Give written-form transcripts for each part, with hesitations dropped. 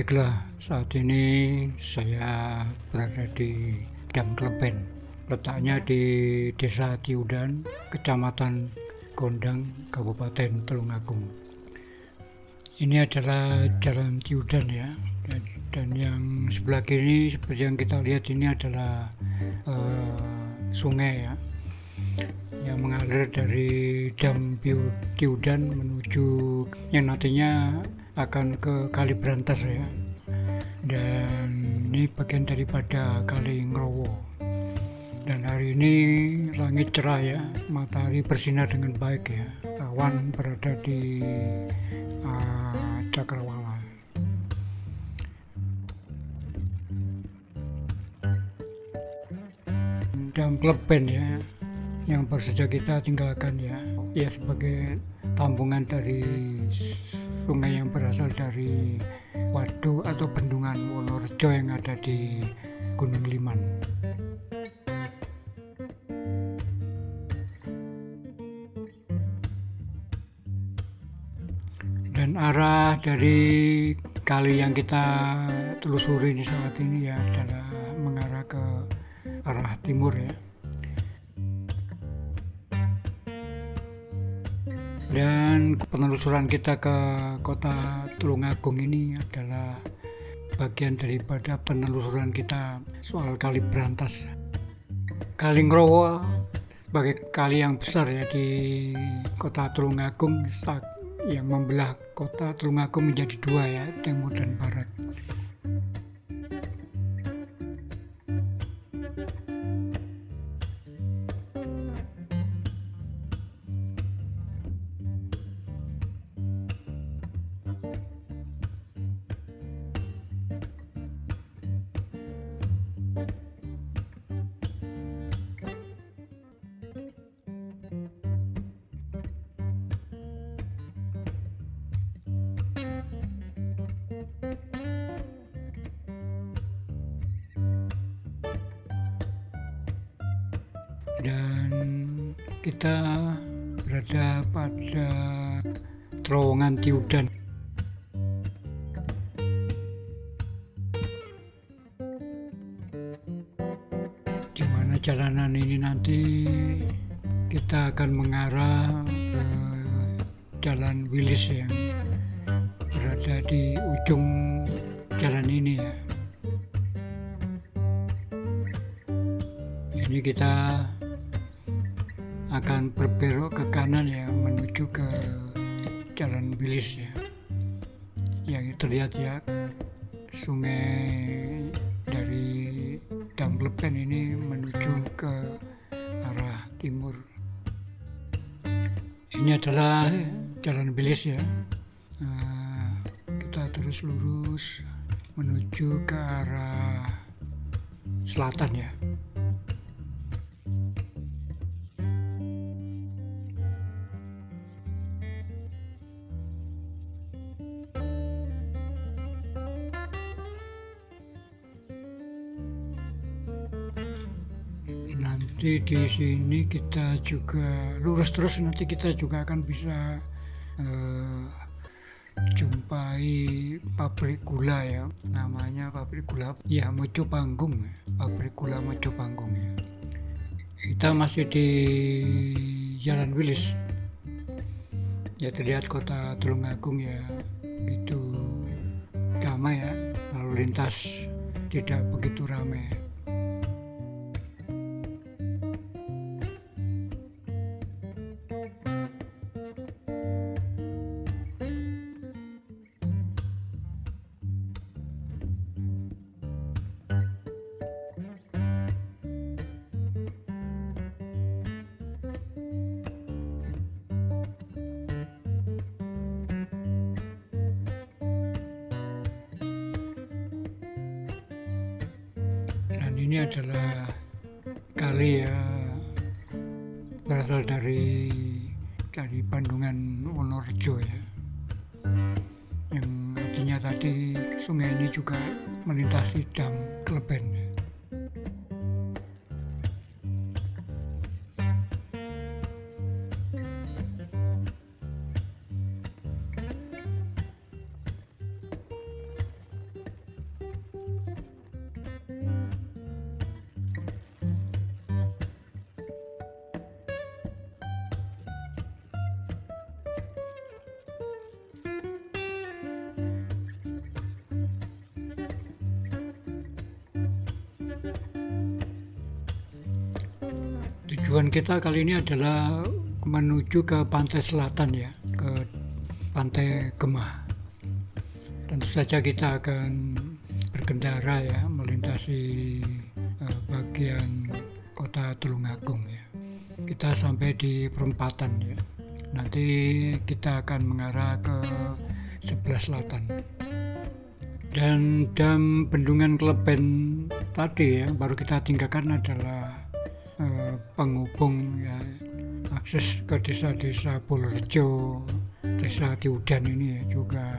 Baiklah, saat ini saya berada di Dam Kleben. Letaknya di Desa Tiudan, Kecamatan Gondang, Kabupaten Tulungagung. Ini adalah Jalan Tiudan ya. Dan yang sebelah kiri seperti yang kita lihat ini adalah sungai ya, yang mengalir dari Dam Tiudan menuju yang nantinya akan ke Kali Brantas ya. Dan ini bagian daripada Kali Ngrowo. Dan hari ini langit cerah ya, matahari bersinar dengan baik ya. Awan berada di Cakrawala. Dam Kleben ya, yang baru saja kita tinggalkan ya. Ya sebagai tampungan dari sungai yang berasal dari waduk atau bendungan Wonorejo yang ada di Gunung Liman. Dan arah dari kali yang kita telusuri di saat ini ya adalah mengarah ke arah timur ya. Dan penelusuran kita ke kota Tulungagung ini adalah bagian daripada penelusuran kita soal Kali Brantas. Kali Ngrowo sebagai kali yang besar ya di kota Tulungagung, yang membelah kota Tulungagung menjadi dua ya, timur dan barat. Dan kita berada pada terowongan Tiudan. Di mana jalanan ini nanti kita akan mengarah ke Jalan Wilis yang berada di ujung jalan ini ya. Ini kita akan berbelok ke kanan ya, menuju ke Jalan Wilis ya. Yang terlihat ya, sungai dari Dam Kleben ini menuju ke arah timur. Ini adalah Jalan Wilis ya. Kita terus lurus menuju ke arah selatan ya. Nanti di sini kita juga lurus terus, nanti kita juga akan bisa jumpai pabrik gula ya, namanya pabrik gula ya Mojo Panggung, pabrik gula Mojo Panggung ya. Kita masih di Jalan Wilis ya, terlihat kota Tulungagung ya begitu damai ya, lalu lintas tidak begitu ramai. Ini adalah kali ya, berasal dari Bandungan Wonorejo ya, yang artinya tadi sungai ini juga melintasi Dam Kleben ya. Tujuan kita kali ini adalah menuju ke pantai selatan ya, ke pantai Gemah. Tentu saja kita akan berkendara ya, melintasi bagian kota Tulungagung ya. Kita sampai di perempatan ya. Nanti kita akan mengarah ke sebelah selatan. Dan dam Bendungan Kleben tadi ya, baru kita tinggalkan adalah penghubung ya, akses ke desa-desa Purworejo, desa Tiudan ini ya, juga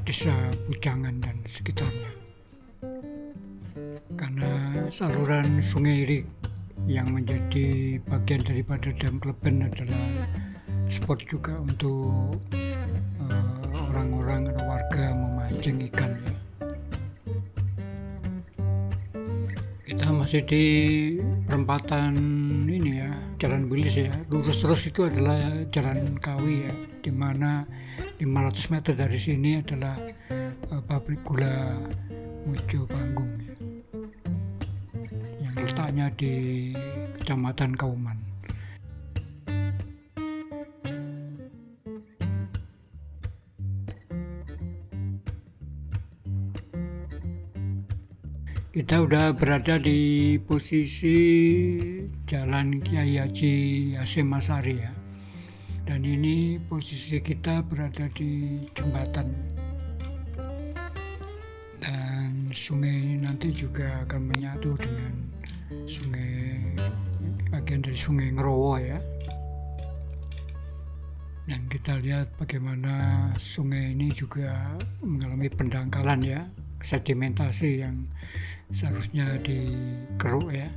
desa Bujangan dan sekitarnya. Karena saluran Sungai Irik yang menjadi bagian daripada dam Kleben adalah spot juga untuk orang-orang atau warga memancing ikan ya. Kita masih di perempatan ini ya, Jalan Wilis ya. Lurus terus itu adalah Jalan Kawi ya, di mana 500 meter dari sini adalah pabrik gula Mojo Panggung ya, yang letaknya di Kecamatan Kauman. Kita udah berada di posisi Jalan Kiai Haji Hasyim Asy'ari ya. Dan ini posisi kita berada di jembatan. Dan sungai ini nanti juga akan menyatu dengan sungai, bagian dari Sungai Ngerowo ya. Dan kita lihat bagaimana sungai ini juga mengalami pendangkalan ya, sedimentasi yang seharusnya dikeruk ya.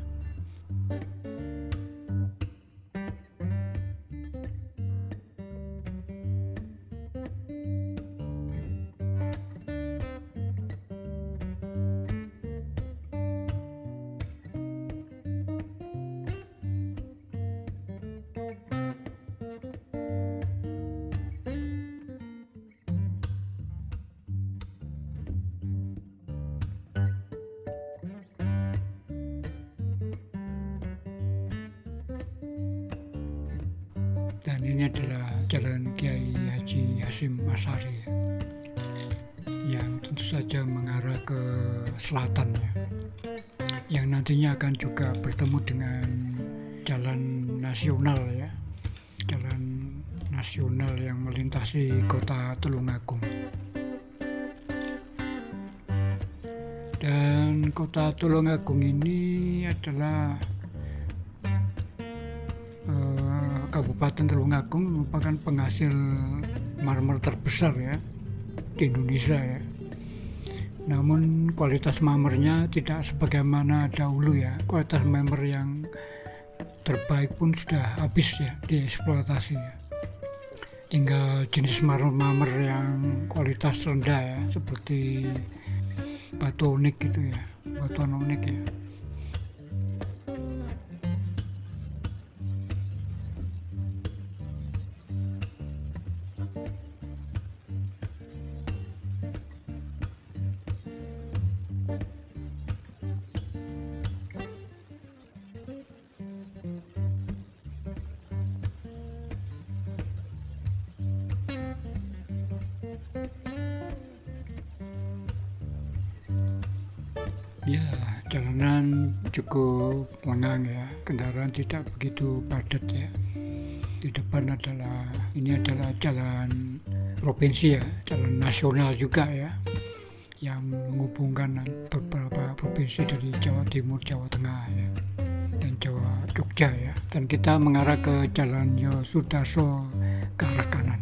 Dan ini adalah Jalan Kiai Haji Hasyim Asy'ari ya, yang tentu saja mengarah ke selatan ya, yang nantinya akan juga bertemu dengan jalan nasional ya, jalan nasional yang melintasi kota Tulungagung. Dan kota Tulungagung ini adalah Kabupaten Tulungagung merupakan penghasil marmer terbesar ya di Indonesia ya. Namun kualitas marmernya tidak sebagaimana dahulu ya. Kualitas marmer yang terbaik pun sudah habis ya, dieksploitasi ya. Tinggal jenis marmer yang kualitas rendah ya, seperti batu onik gitu ya, batuan onik ya. Ya, jalanan cukup lengang ya, kendaraan tidak begitu padat ya. Di depan ini adalah jalan provinsi ya, jalan nasional juga ya, yang menghubungkan beberapa provinsi dari Jawa Timur, Jawa Tengah ya, dan Jogja ya. Dan kita mengarah ke Jalan Yosudarso ke arah kanan.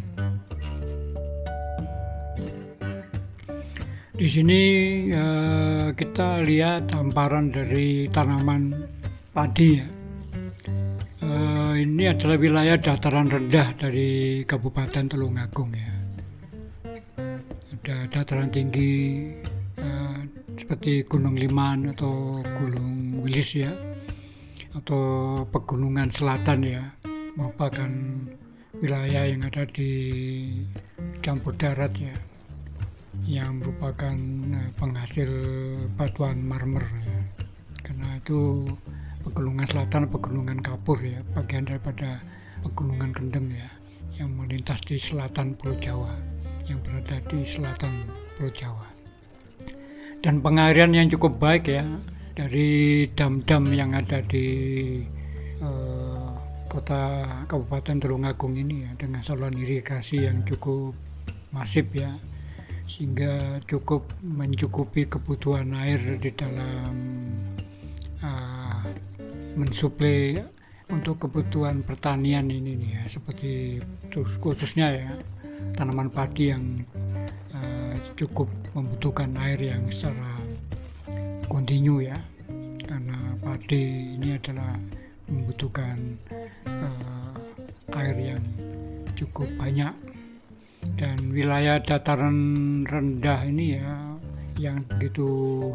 Di sini kita lihat hamparan dari tanaman padi ya. Ini adalah wilayah dataran rendah dari Kabupaten Tulungagung ya. Ada dataran tinggi seperti Gunung Liman atau Gunung Wilis ya, atau Pegunungan Selatan ya, merupakan wilayah yang ada di campur darat ya, yang merupakan penghasil batuan marmer ya. Karena itu Pegunungan Selatan, Pegunungan Kapur ya, bagian daripada Pegunungan Kendeng ya, yang melintas di selatan Pulau Jawa, yang berada di selatan Pulau Jawa. Dan pengairan yang cukup baik ya, dari dam-dam yang ada di kota Kabupaten Tulungagung ini ya, dengan saluran irigasi yang cukup masif ya, sehingga cukup mencukupi kebutuhan air di dalam mensuplai untuk kebutuhan pertanian ini nih ya, seperti khususnya ya tanaman padi yang cukup membutuhkan air yang secara kontinu ya, karena padi ini adalah membutuhkan air yang cukup banyak. Dan wilayah dataran rendah ini ya, yang begitu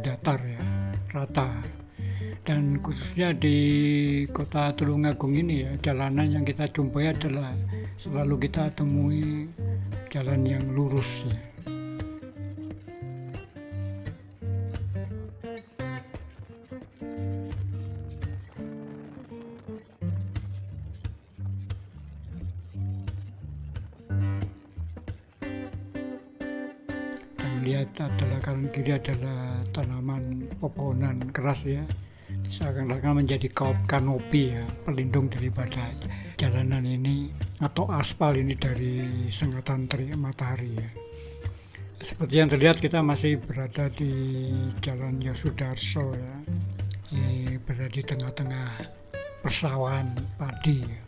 datar ya, rata. Dan khususnya di kota Tulungagung ini ya, jalanan yang kita jumpai adalah selalu kita temui jalan yang lurus ya. Lihat adalah kanan kiri adalah tanaman pepohonan keras ya, seakan-akan menjadi kanopi ya, pelindung daripada jalanan ini atau aspal ini dari sengatan terik matahari ya. Seperti yang terlihat kita masih berada di Jalan Yosudarso ya, ini berada di tengah-tengah persawahan padi ya.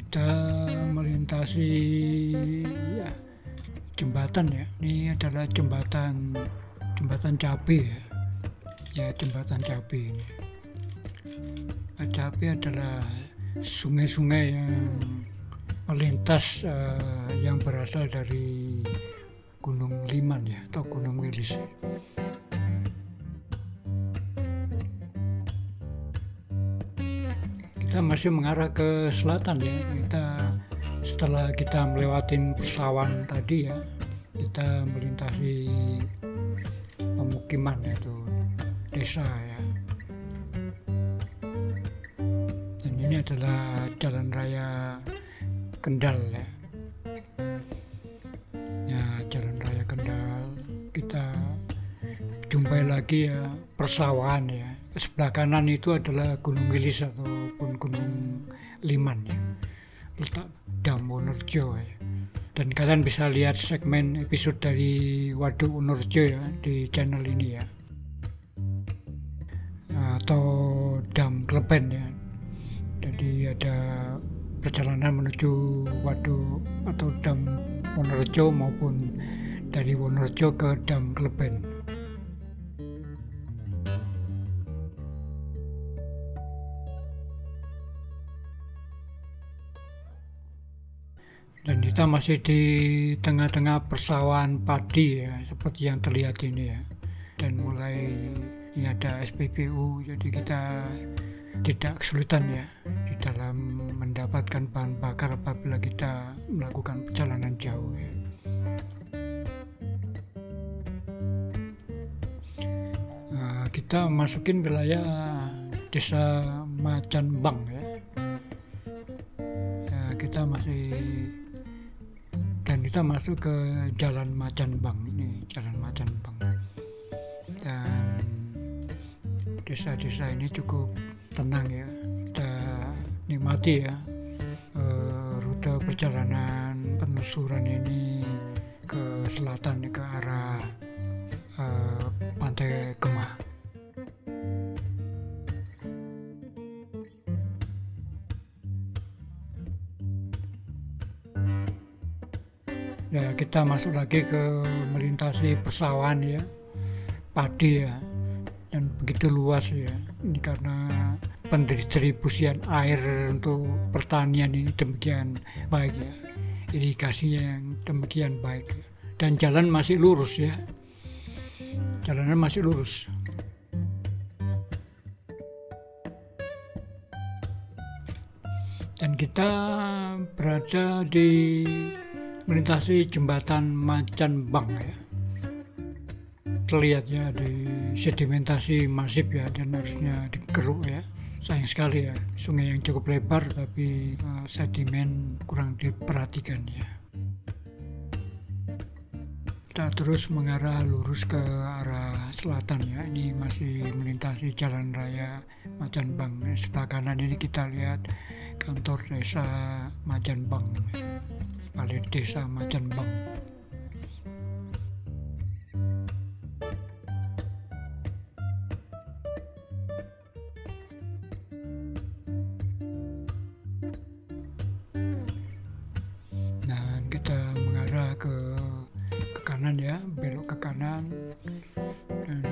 Kita melintasi ya, jembatan ya. Ini adalah jembatan Cabe ya. Ya, jembatan Cabe ini. Cabe adalah sungai-sungai yang melintas yang berasal dari Gunung Liman ya, atau Gunung Wilis. Kita masih mengarah ke selatan ya. Setelah kita melewatin persawahan tadi ya, kita melintasi pemukiman yaitu desa ya. Dan ini adalah jalan raya Kendal ya. Ya, jalan raya Kendal kita jumpai lagi ya, persawahan ya. Sebelah kanan itu adalah Gunung Wilis ataupun Gunung Liman ya, letak Dam Wonorejo ya. Dan kalian bisa lihat segmen episode dari Waduk Wonorejo ya di channel ini ya, atau Dam Kleben ya. Jadi ada perjalanan menuju Waduk atau Dam Wonorejo maupun dari Wonorejo ke Dam Kleben. Dan kita masih di tengah-tengah persawahan padi ya, seperti yang terlihat ini ya. Dan mulai ini ada SPBU, jadi kita tidak kesulitan ya di dalam mendapatkan bahan bakar apabila kita melakukan perjalanan jauh ya. Nah, kita masukin wilayah Desa Macanbang ya. Kita masuk ke Jalan Macanbang ini, Jalan Macanbang. Dan desa-desa ini cukup tenang ya, kita nikmati ya rute perjalanan penelusuran ini ke selatan ke arah Pantai Kemah. Ya, kita masuk lagi ke melintasi persawahan ya, padi ya. dan begitu luas ya. Ini karena pendistribusian air untuk pertanian ini demikian baik ya, irigasinya yang demikian baik ya. Dan jalan masih lurus ya, jalanan masih lurus. Dan kita berada di melintasi jembatan Macan Bang ya. Terlihat ya di sedimentasi masif ya, dan harusnya dikeruk ya. Sayang sekali ya, sungai yang cukup lebar tapi sedimen kurang diperhatikan ya. Kita terus mengarah lurus ke arah selatan ya. Ini masih melintasi jalan raya Macan Bang. Sebelah kanan ini kita lihat kantor desa Macan Bang, balai desa Macan Bang. Nah, kita mengarah ke kanan ya, belok ke kanan, dan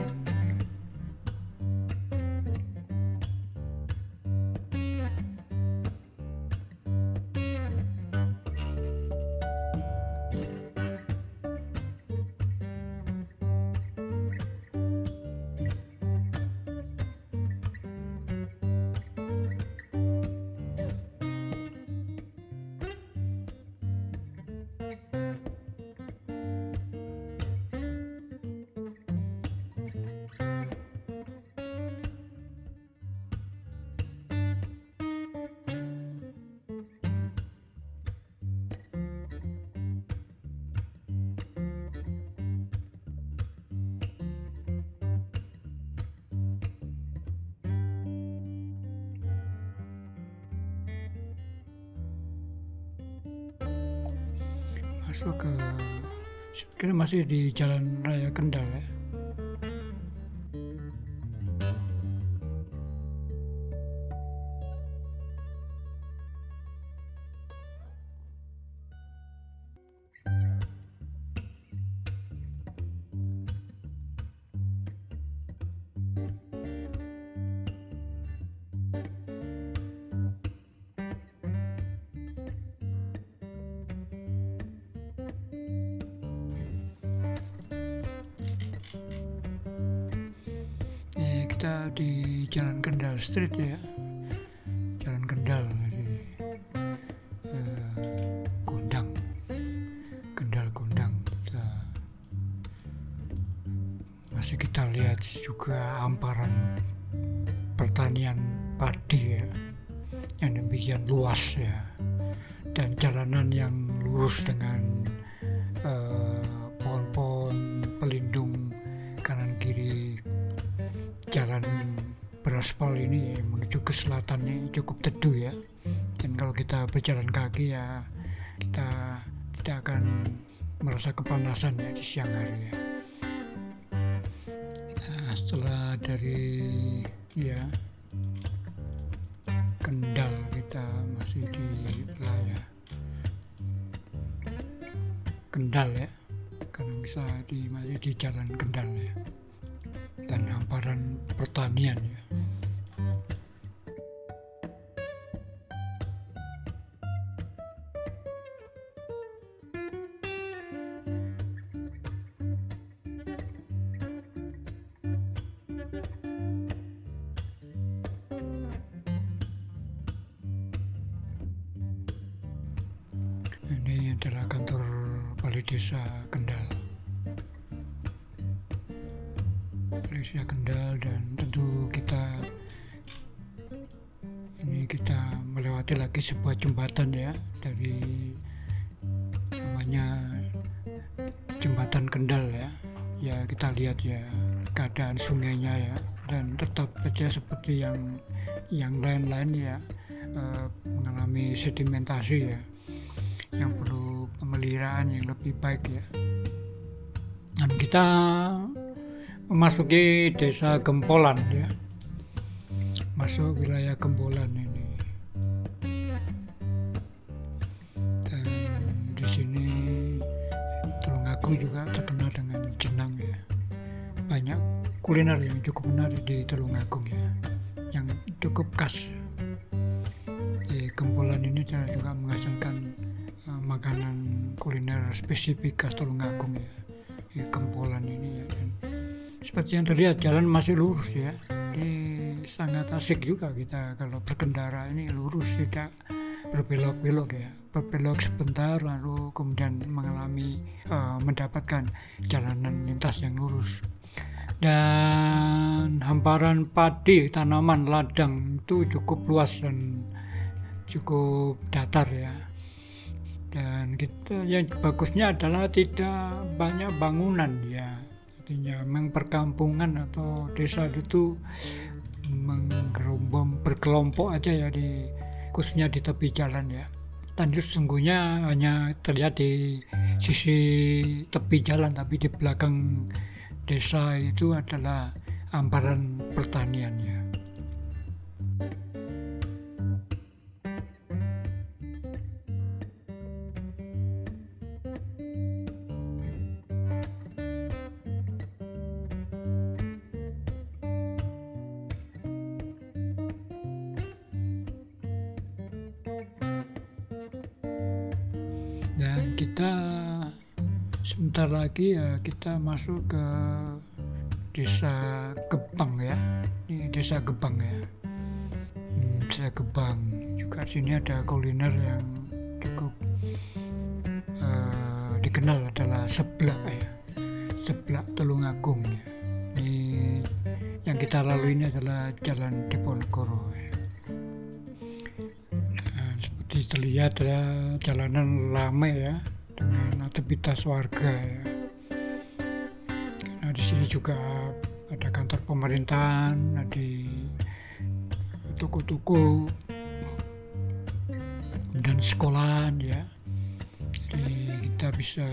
masuk ke, kita masih di Jalan Raya Kendal ya. Kita di Jalan Kendal Street ya, Jalan Kendal di Gondang, Kendal Gondang. Masih kita lihat juga hamparan pertanian padi ya, yang demikian luas ya, dan jalanan yang lurus dengan pohon-pohon pelindung kanan kiri. Jalan beraspal ini menuju ke selatan ini cukup teduh ya, dan kalau kita berjalan kaki ya kita tidak akan merasa kepanasan ya di siang hari ya. Nah, setelah dari ya Kendal, kita masih di wilayah Kendal ya, karena masih di Jalan Kendal ya, dan hamparan pertanian ya. Ini adalah kantor Balai Desa Kendal. Desa Kendal, dan tentu kita melewati lagi sebuah jembatan ya, dari namanya Jembatan Kendal ya. Ya kita lihat ya keadaan sungainya ya, dan tetap saja seperti yang lain-lain ya, mengalami sedimentasi ya, yang perlu pemeliharaan yang lebih baik ya. Dan kita memasuki desa Gempolan ya, masuk wilayah Gempolan ini. Dan di sini Tulungagung juga terkenal dengan jenang ya, banyak kuliner yang cukup menarik di Tulungagung ya, yang cukup khas. Di Gempolan ini juga menghasilkan makanan kuliner spesifik khas Tulungagung ya, di Gempolan ini ya. Dan seperti yang terlihat jalan masih lurus ya, ini sangat asik juga kita kalau berkendara ini lurus, tidak berbelok-belok ya, berbelok sebentar lalu kemudian mendapatkan jalanan lintas yang lurus. Dan hamparan padi, tanaman ladang itu cukup luas dan cukup datar ya. Dan kita yang bagusnya adalah tidak banyak bangunan ya, artinya memang perkampungan atau desa itu menggerombol berkelompok aja ya, khususnya di tepi jalan ya. Dan itu sesungguhnya hanya terlihat di sisi tepi jalan, tapi di belakang desa itu adalah hamparan pertanian ya. Dan kita sebentar lagi ya kita masuk ke Desa Gebang ya. Ini Desa Gebang ya. Desa Gebang juga sini ada kuliner yang cukup dikenal adalah seblak ya. Seblak Tulungagung ya. Ini yang kita lalui ini adalah Jalan Diponegoro ya. Seperti terlihat ya, jalanan ramai ya dengan aktivitas warga ya. Nah, di sini juga ada kantor pemerintahan, ada toko-toko dan sekolahan ya. Jadi kita bisa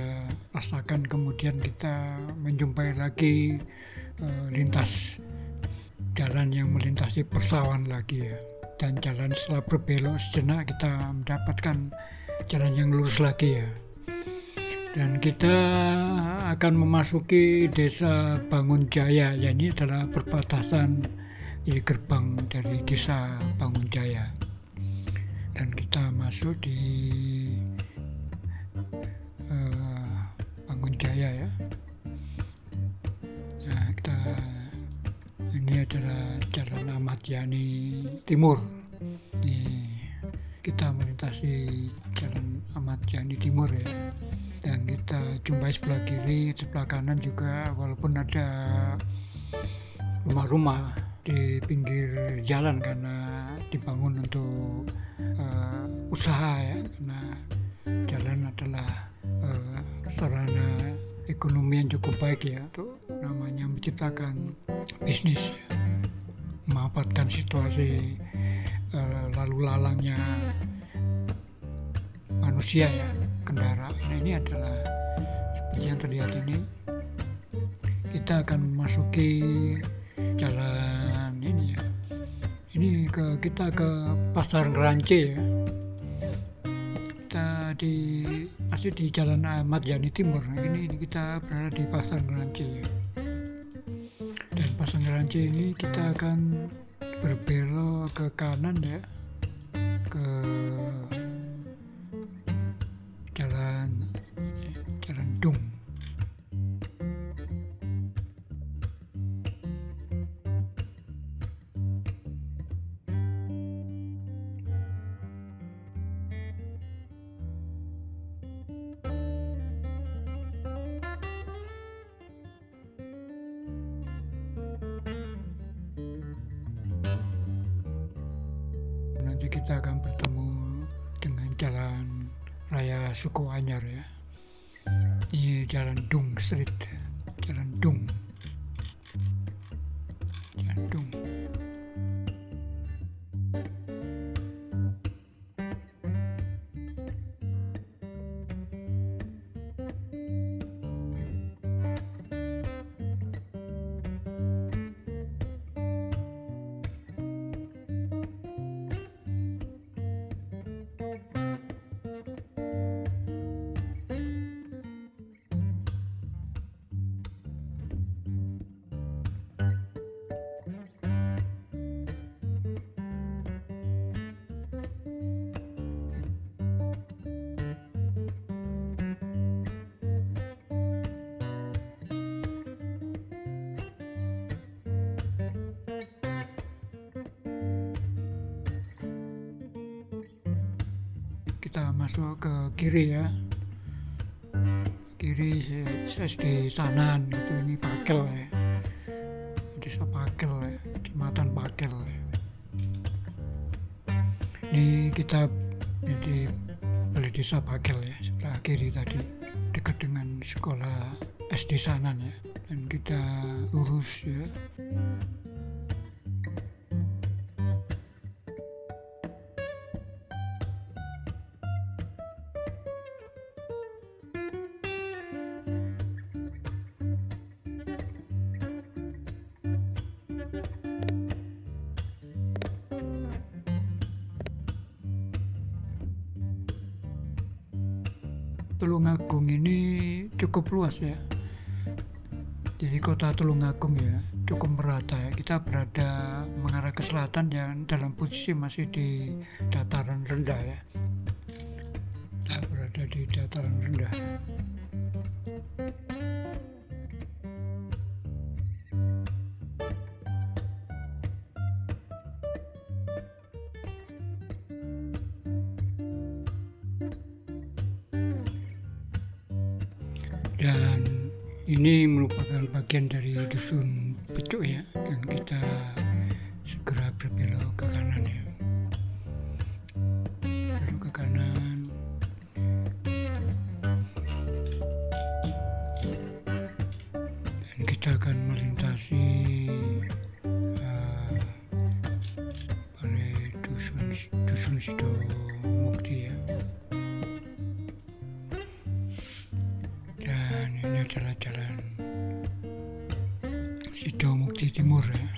rasakan, kemudian kita menjumpai lagi lintas jalan yang melintasi persawahan lagi ya. Dan jalan setelah berbelok sejenak kita mendapatkan jalan yang lurus lagi ya. Dan kita akan memasuki Desa Bangunjaya ya, ini adalah perbatasan di gerbang dari Desa Bangunjaya. Dan kita masuk di Bangunjaya ya. Nah, ini adalah Jalan Ahmad Yani Timur. Ini kita melintasi Jalan Ahmad Yani Timur ya. Dan kita jumpai sebelah kiri, sebelah kanan juga, walaupun ada rumah-rumah di pinggir jalan karena dibangun untuk usaha ya, karena jalan adalah sarana ekonomi yang cukup baik ya, untuk namanya menciptakan bisnis ya, memanfaatkan situasi lalu lalangnya manusia ya, kendaraan. Nah, ini adalah seperti yang terlihat ini, kita akan memasuki jalan ini ya. Ini kita ke Pasar Ngerance ya. Kita masih di Jalan Ahmad Yani Timur. Nah, ini kita berada di Pasar Ngerance ya. Dan Pasar Ngerance ini kita akan berbelok ke kanan ya, ke Jalan Dung. Nanti kita akan bertemu dengan Jalan Raya Sukoanyar ya. Ini Jalan Dung Street, Jalan Dung. Jalan Dung. kita masuk ke kiri ya, kiri SD Sanan gitu. Ini Pakel ya, desa Pakel ya, kecamatan Pakel ya. Ini kita di balai desa Pakel ya, sebelah kiri tadi, dekat dengan sekolah SD Sanan ya. Dan kita lurus ya. Tulungagung ini cukup luas ya. Jadi kota Tulungagung ya cukup merata ya. Kita berada mengarah ke selatan yang dalam posisi masih di dataran rendah ya. Kita berada di dataran rendah. Dan ini merupakan bagian dari dusun Pecuk ya, dan kita segera berbelok ke kanan ya. Belok ke kanan. Dan kita akan melintasi balai dusun Sidomukti ya. Dan ini adalah jalan Sidomukti Timur ya.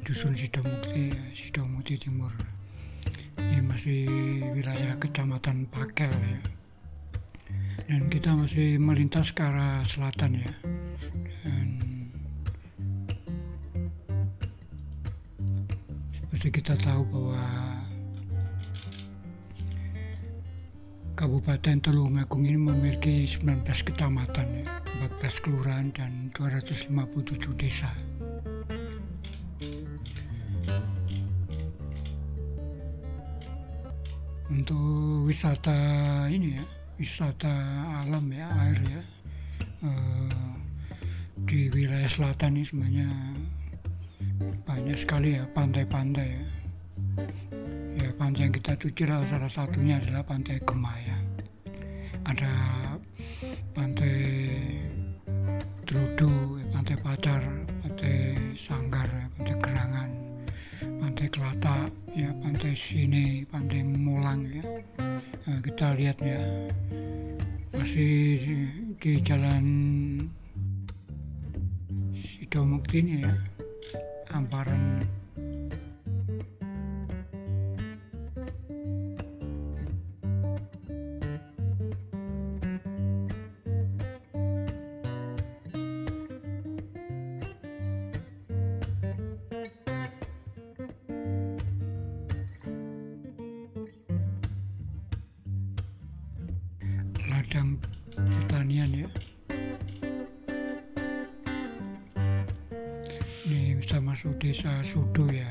Dusun Sidomukti ya, Sidomukti Timur. Ini masih wilayah kecamatan Pakel ya. Dan kita masih melintas ke arah selatan ya. Dan seperti kita tahu bahwa Kabupaten Tulungagung ini memiliki 19 kecamatan, 14 kelurahan, dan 257 desa. Untuk wisata ini ya, wisata alam ya, air ya, di wilayah selatan ini sebenarnya banyak sekali ya pantai-pantai ya. Ya, pantai yang kita tuju salah satunya adalah Pantai Gemah ya. Ada Pantai Trudu, Pantai Pacar, Pantai Sanggar, Pantai Gerangan, Pantai Kelata, ya, Pantai Sine, Pantai Mulang ya. Nah, kita lihat ya, masih di jalan Sidomukti ini ya, hamparan ladang pertanian ya. Ini bisa masuk desa Sudo ya.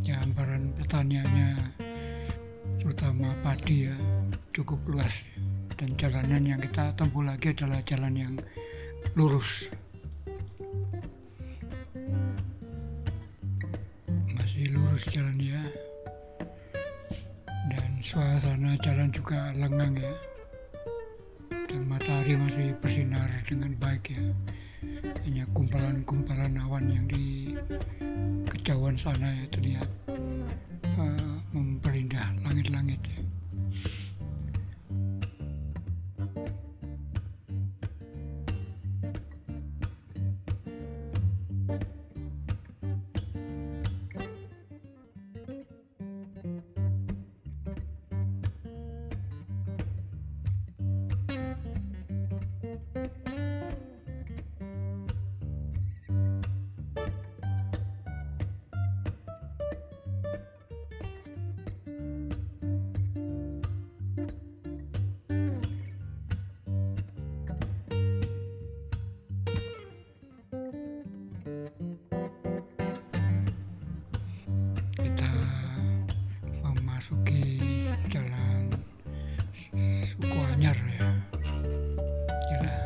Ya, hamparan pertaniannya terutama padi ya cukup luas ya. Dan jalanan yang kita tempuh lagi adalah jalan yang lurus. Masih lurus jalannya. Dan suasana jalan juga lengang ya. Dan matahari masih bersinar dengan baik ya. Hanya kumpalan-kumpalan awan yang di kejauhan sana ya terlihat memperindah langit-langit ya. Anyar ya, inilah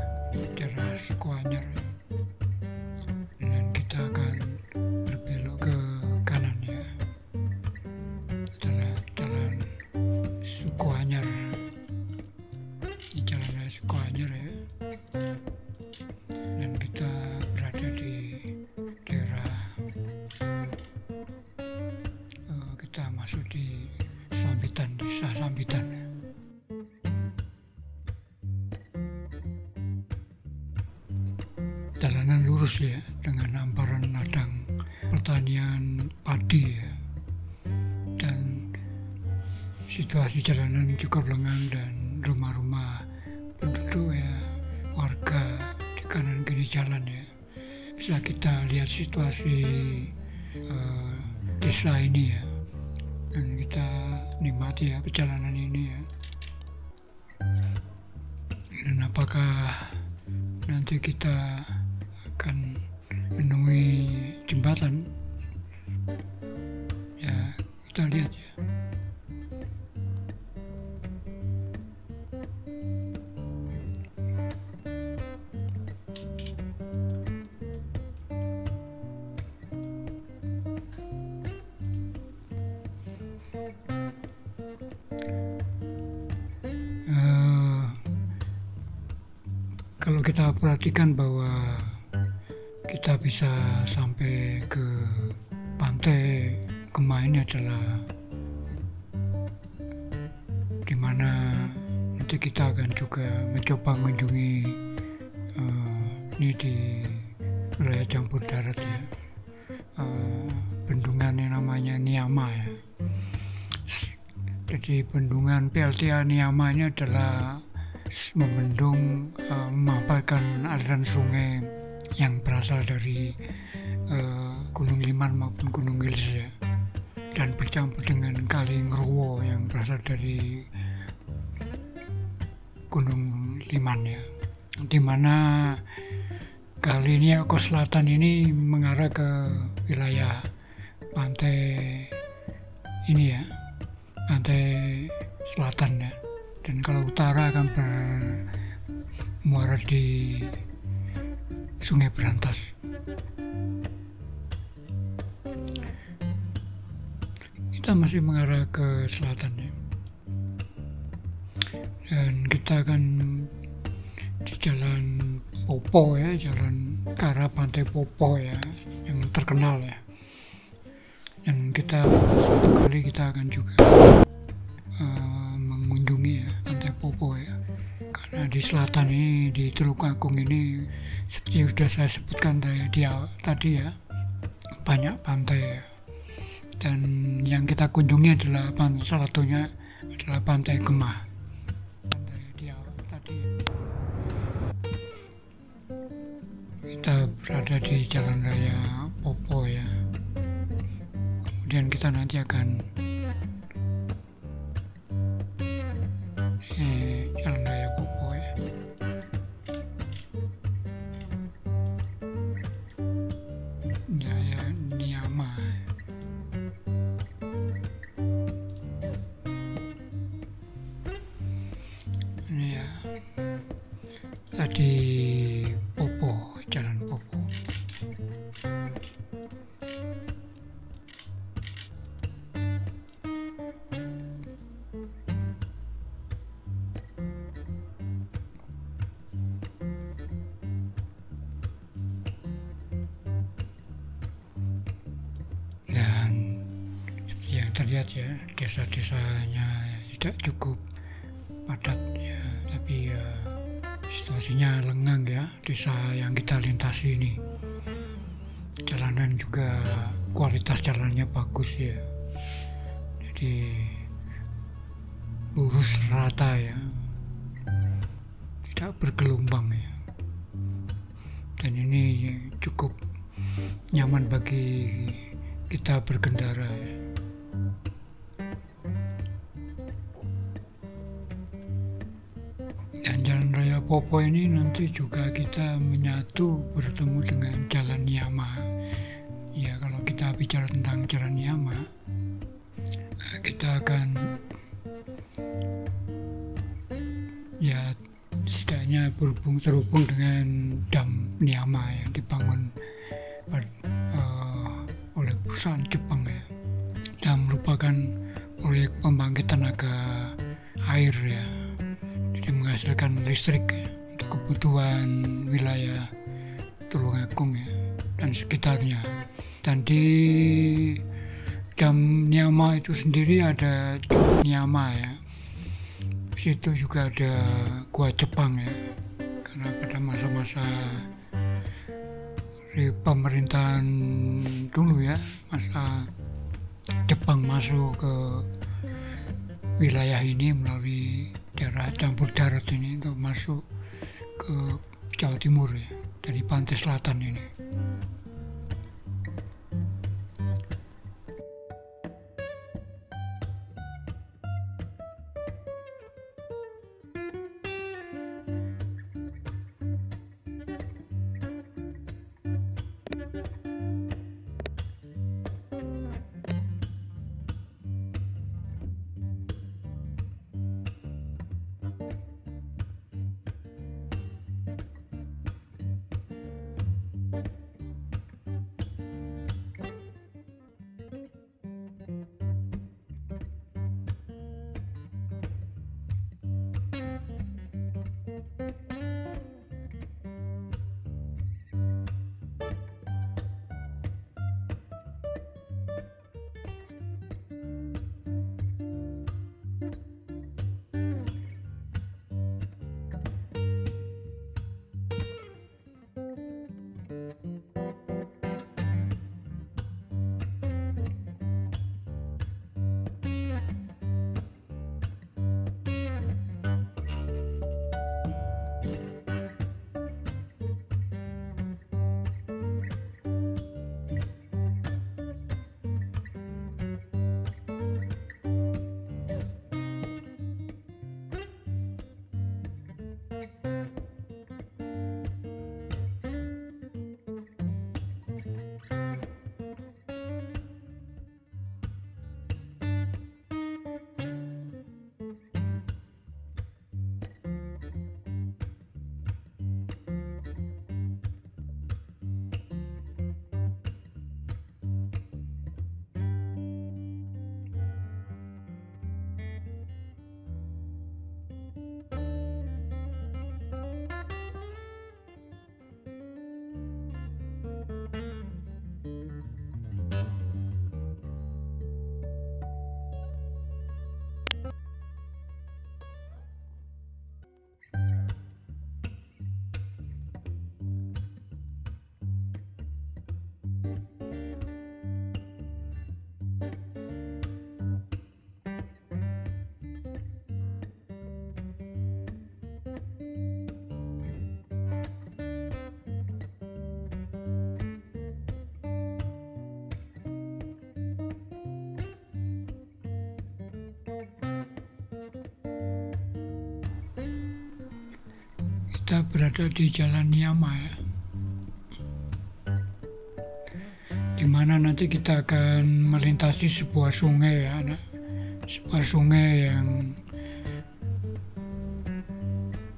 daerah Suku Anyar ya. Dan kita akan berbelok ke kanan ya, adalah jalan Suku Anyar. Ini jalan raya Suku Anyar ya, dan kita berada di daerah kita masuk di Sambitan, desa Sambitan ya. Jalanan lurus ya, dengan hamparan ladang pertanian padi ya, dan situasi jalanan cukup lengang dan rumah-rumah penduduk ya, warga di kanan kiri jalan ya. Bisa kita lihat situasi desa ini ya, dan kita nikmati ya perjalanan ini ya. Dan apakah nanti kita akan menemui jembatan ya, kita lihat ya. Kalau kita perhatikan bahwa kita bisa sampai ke pantai Kemah ini adalah dimana nanti kita akan juga mencoba mengunjungi ini di wilayah campur darat ya, bendungan yang namanya Niama ya. Jadi bendungan PLTA Niama ini adalah membendung, memaparkan aliran sungai yang berasal dari Gunung Liman maupun Gunung Wilis ya, dan bercampur dengan Kali Ngrowo yang berasal dari Gunung Liman ya, di mana kali ini ke selatan ini mengarah ke wilayah pantai ini ya, pantai selatan ya. Dan kalau utara akan bermuara di Sungai Berantas. Kita masih mengarah ke selatan ya. Dan kita akan di jalan Popo ya, jalan ke arah pantai Popo ya, yang terkenal ya. Dan kita suatu kali kita akan juga mengunjungi ya pantai Popo ya, karena di selatan ini, di Teluk Agung ini, seperti yang sudah saya sebutkan tadi ya, banyak pantai ya. Dan yang kita kunjungi adalah salah satunya adalah pantai Kemah, pantai tadi. Kita berada di jalan raya Popo ya, kemudian kita nanti akan jalan raya Popo ya. Ya Niama. Ini ya tadi Popo, jalan Popo. Dan seperti yang terlihat ya, desa-desanya tidak cukup padat ya, tapi ya situasinya lengang ya, desa yang kita lintasi ini. Jalanan juga kualitas jalannya bagus ya, jadi lurus rata ya, tidak bergelombang ya. Dan ini cukup nyaman bagi kita berkendara ya. Dan jalan raya Popo ini nanti juga kita menyatu bertemu dengan jalan Niama ya. Kalau kita bicara tentang jalan Niama, kita akan ya setidaknya terhubung dengan dam Niama yang dibangun oleh perusahaan Jepang ya, dan merupakan proyek pembangkit tenaga air ya, jadi menghasilkan listrik ya, untuk kebutuhan wilayah Tulungagung ya dan sekitarnya. Dan di dam Niama itu sendiri ada Niama ya, di situ juga ada gua Jepang ya, karena pada masa-masa pemerintahan dulu ya, masa Jepang masuk ke wilayah ini melalui daerah campur darat ini untuk masuk ke Jawa Timur ya, dari pantai selatan ini. Kita berada di Jalan Niama ya, dimana nanti kita akan melintasi sebuah sungai ya, sebuah sungai yang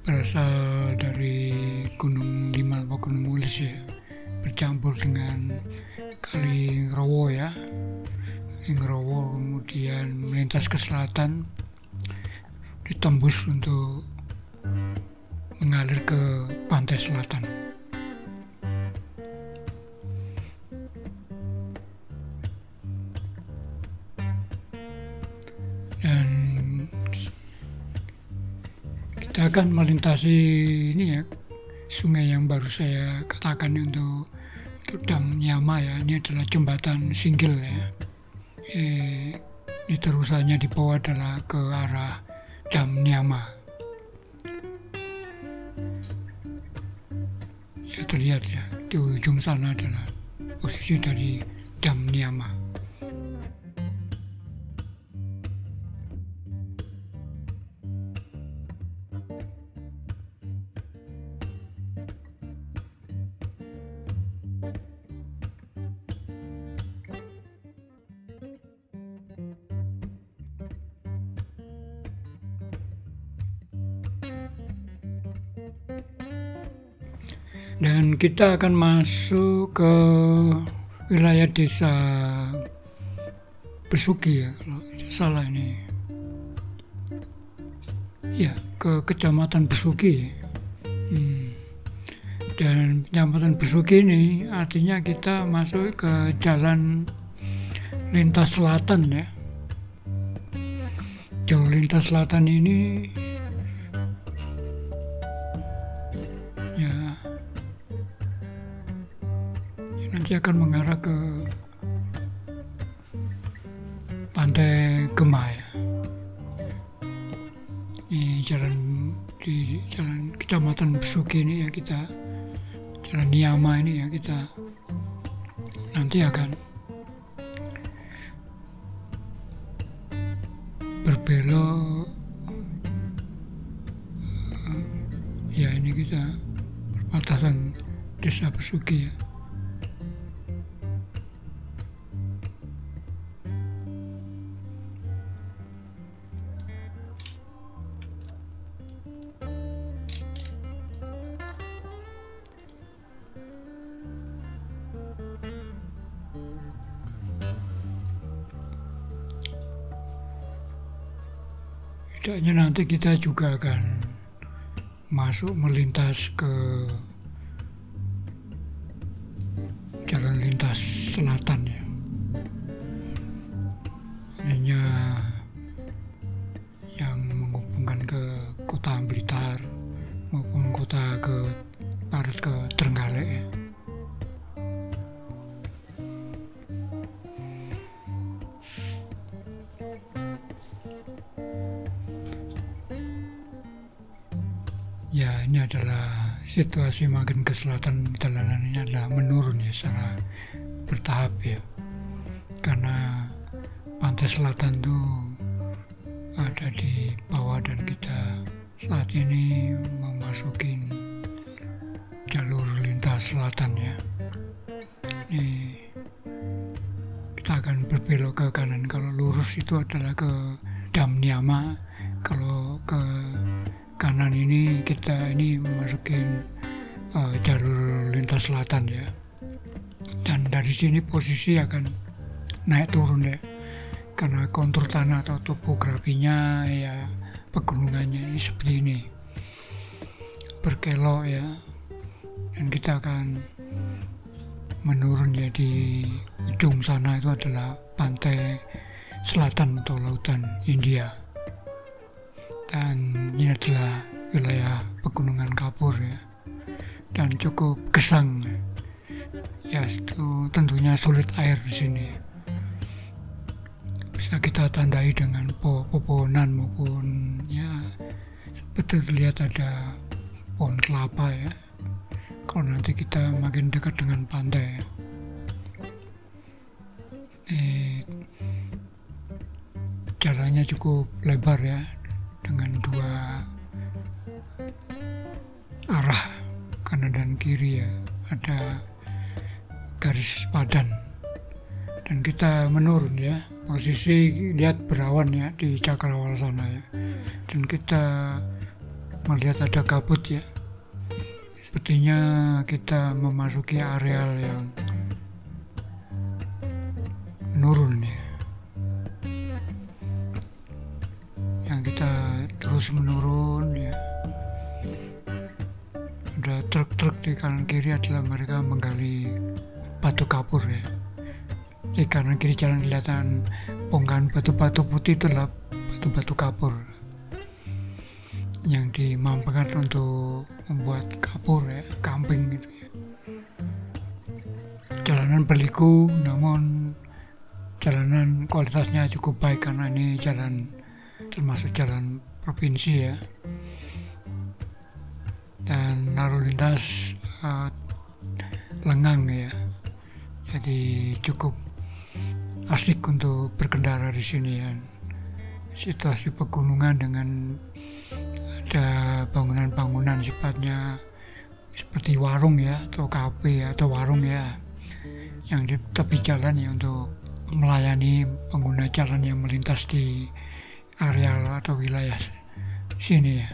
berasal dari Gunung Limal atau Gunung Wulis ya, bercampur dengan Kali Ngrowo ya, Kali Ngrowo, kemudian melintas ke selatan, ditembus untuk mengalir ke pantai selatan. Dan kita akan melintasi ini ya, sungai yang baru saya katakan untuk dam Niama ya. Ini adalah jembatan singgil ya. Ini terusannya di bawah adalah ke arah dam Niama. Ya terlihat ya, di ujung sana adalah posisi dari dam Niama. Dan kita akan masuk ke wilayah desa Besuki ya, kalau tidak salah ini. Ya, ke kecamatan Besuki. Dan kecamatan Besuki ini artinya kita masuk ke jalan lintas selatan ya. Jalur lintas selatan ini ya nanti akan mengarah ke Pantai Gema ya. Di jalan kecamatan Besuki ini ya, kita jalan Niyama ini ya, kita nanti akan berbelok ya, ini kita perbatasan desa Besuki ya. Tidaknya nanti kita juga akan masuk melintas ke jalan lintas selatan ya. Hanya yang menghubungkan ke kota Blitar maupun kota ke barat ke Trenggalek ya. Ya, ini adalah situasi makin ke selatan, jalanan ini adalah menurun ya secara bertahap ya. Karena pantai selatan itu ada di bawah dan kita saat ini memasuki jalur lintas selatan ya. Ini kita akan berbelok ke kanan. Kalau lurus itu adalah ke Dam Niyama. Kalau ke kanan ini kita ini memasukin jalur lintas selatan ya. Dan dari sini posisi akan naik turun ya, karena kontur tanah atau topografinya ya, pegunungannya ini seperti ini, berkelok ya. Dan kita akan menurun ya, di ujung sana itu adalah pantai selatan atau lautan India. Dan ini adalah wilayah pegunungan kapur ya, dan cukup gesang ya. Itu tentunya sulit air di sini, bisa kita tandai dengan pepohonan maupun ya seperti terlihat ada pohon kelapa ya, kalau nanti kita makin dekat dengan pantai ya. Jalannya cukup lebar ya, dengan dua arah kanan dan kiri ya, ada garis padan. Dan kita menurun ya, posisi lihat berawan ya di Cakrawala sana ya, dan kita melihat ada kabut ya. Sepertinya kita memasuki areal yang menurun ya. Yang kita terus menurun ya, ada truk-truk di kanan kiri adalah mereka menggali batu kapur ya. Di kanan kiri jalan kelihatan bongkahan batu-batu putih, itu adalah batu-batu kapur yang dimanfaatkan untuk membuat kapur ya, camping gitu ya. Jalanan berliku, namun jalanan kualitasnya cukup baik karena ini jalan termasuk jalan provinsi ya. Dan lalu lintas lengang ya, jadi cukup asik untuk berkendara di sini ya. Situasi pegunungan dengan ada bangunan-bangunan sifatnya seperti warung ya, atau kafe atau warung ya, yang di tepi jalan ya, untuk melayani pengguna jalan yang melintas di areal atau wilayah sini ya.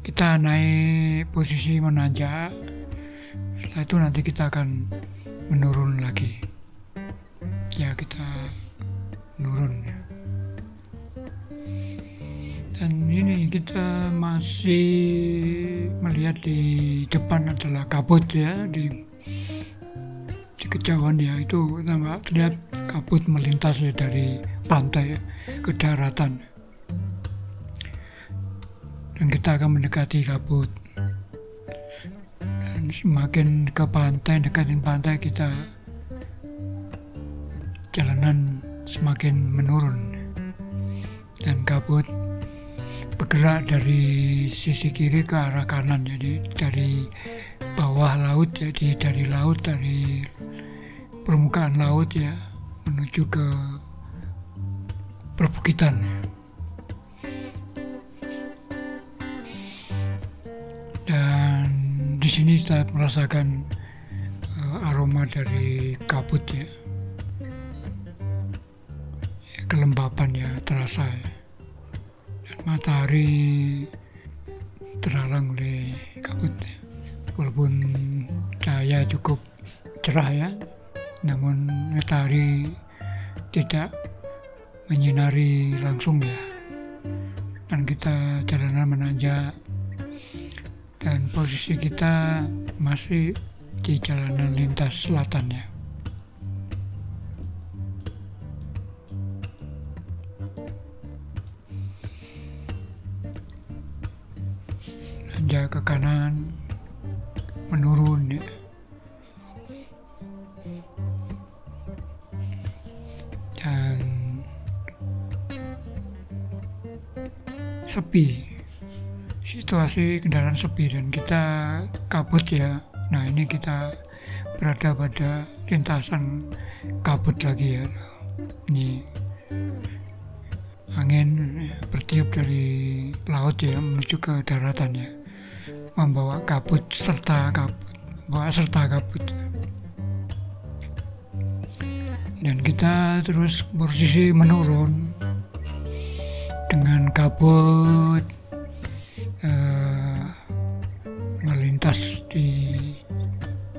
Kita naik posisi menanjak Setelah itu nanti kita akan menurun lagi. Ya, kita menurun ya. Dan ini kita masih melihat di depan adalah kabut ya, di kejauhan ya, itu nampak terlihat kabut melintas ya dari pantai ke daratan. Dan kita akan mendekati kabut. Dan semakin ke pantai, dekatin pantai, kita jalanan semakin menurun. Dan kabut bergerak dari sisi kiri ke arah kanan, jadi dari bawah laut, jadi dari laut, dari permukaan laut ya, menuju ke perbukitan. Dan di sini saya merasakan aroma dari kabut ya, kelembapan ya terasa ya. Dan matahari terhalang oleh kabut ya. Walaupun cahaya cukup cerah ya, namun matahari tidak menyinari langsung ya. Dan kita jalanan menanjak, dan posisi kita masih di jalanan lintas selatan ya. Nanjak ke kanan, menurun ya. Dan sepi, situasi kendaraan sepi dan kita kabut ya. Nah, ini kita berada pada lintasan kabut lagi ya. Ini angin bertiup dari laut ya menuju ke daratan ya, membawa kabut serta kabut. Dan kita terus posisi menurun dengan kabut melintas di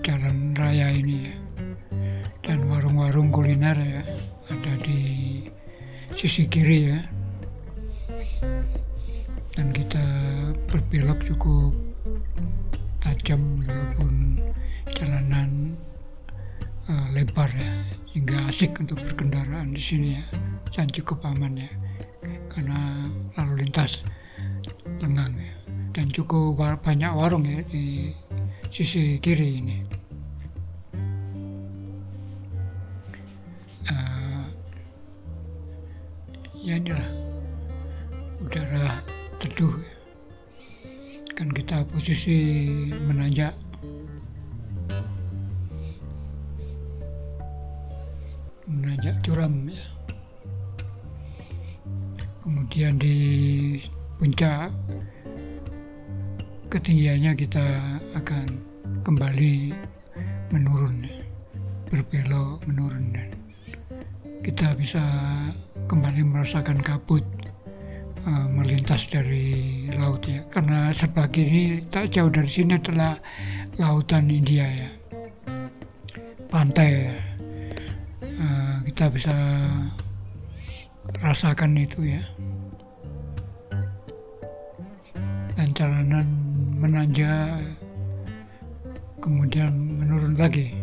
jalan raya ini ya. Dan warung-warung kuliner ya ada di sisi kiri ya. Dan kita berbelok cukup tajam walaupun jalanan lebar ya, sehingga asik untuk berkendaraan di sini ya, dan cukup aman ya, karena lalu lintas lengang ya, dan cukup banyak warung ya di sisi kiri ini. Ya inilah udara teduh ya. Kan kita posisi menanjak curam ya. Kemudian di puncak ketinggiannya kita akan kembali menurun ya, berbelok menurun, dan kita bisa kembali merasakan kabut melintas dari laut ya, karena sebelah kiri tak jauh dari sini adalah lautan India ya, pantai ya. Kita bisa rasakan itu ya, dan jalanan menanjak kemudian menurun lagi.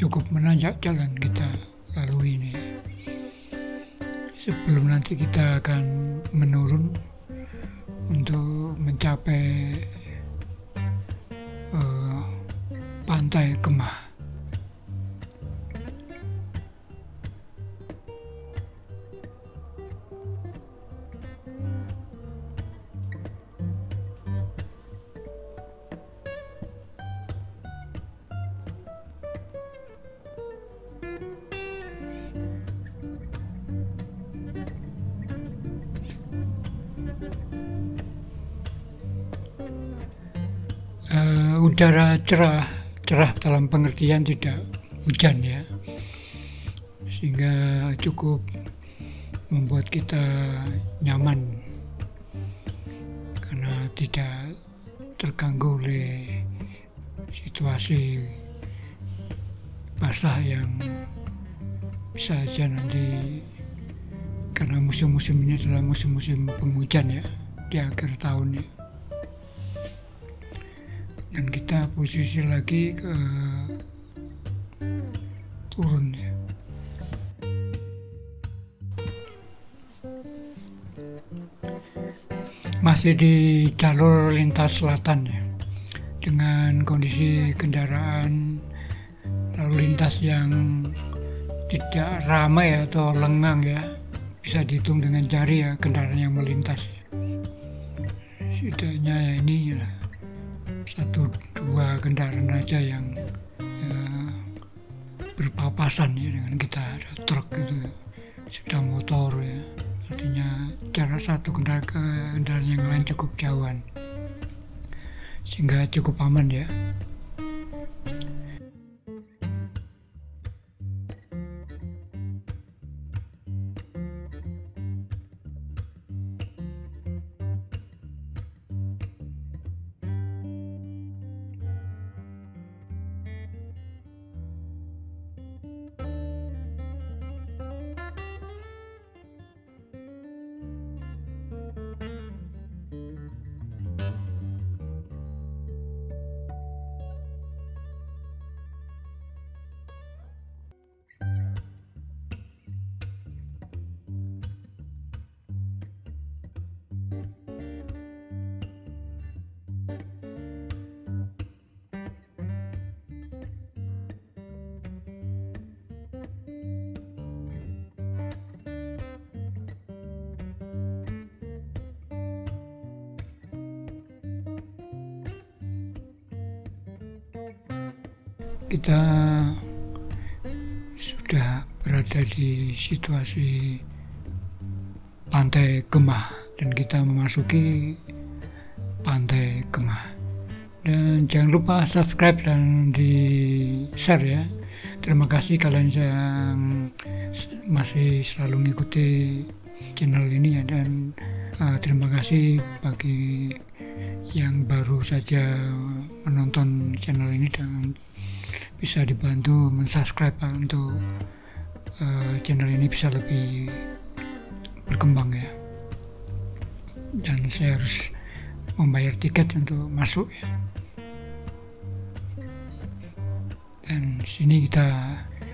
Cukup menanjak jalan kita lalui ini sebelum nanti kita akan menurun untuk mencapai pantai Kemah. udara cerah, cerah dalam pengertian tidak hujan ya, sehingga cukup membuat kita nyaman karena tidak terganggu oleh situasi basah yang bisa saja nanti, karena musim-musim ini adalah musim-musim penghujan ya di akhir tahun ya. Dan kita posisi lagi ke turun ya. Masih di jalur lintas selatan ya, dengan kondisi kendaraan lalu lintas yang tidak ramai atau lengang ya, bisa dihitung dengan jari ya kendaraan yang melintas ya. Setidaknya ya ini ya, 1-2 kendaraan aja yang berpapasan ya dengan kita, ada truk gitu, sepeda motor ya, artinya jarak satu kendaraan ke kendaraan yang lain cukup jauhan, sehingga cukup aman ya. Kita sudah berada di situasi Pantai Gemah dan kita memasuki Pantai Gemah. Dan jangan lupa subscribe dan di share ya. Terima kasih kalian yang masih selalu mengikuti channel ini ya, dan terima kasih bagi yang baru saja menonton channel ini dan bisa dibantu mensubscribe untuk channel ini bisa lebih berkembang ya. Dan saya harus membayar tiket untuk masuk ya. Dan sini kita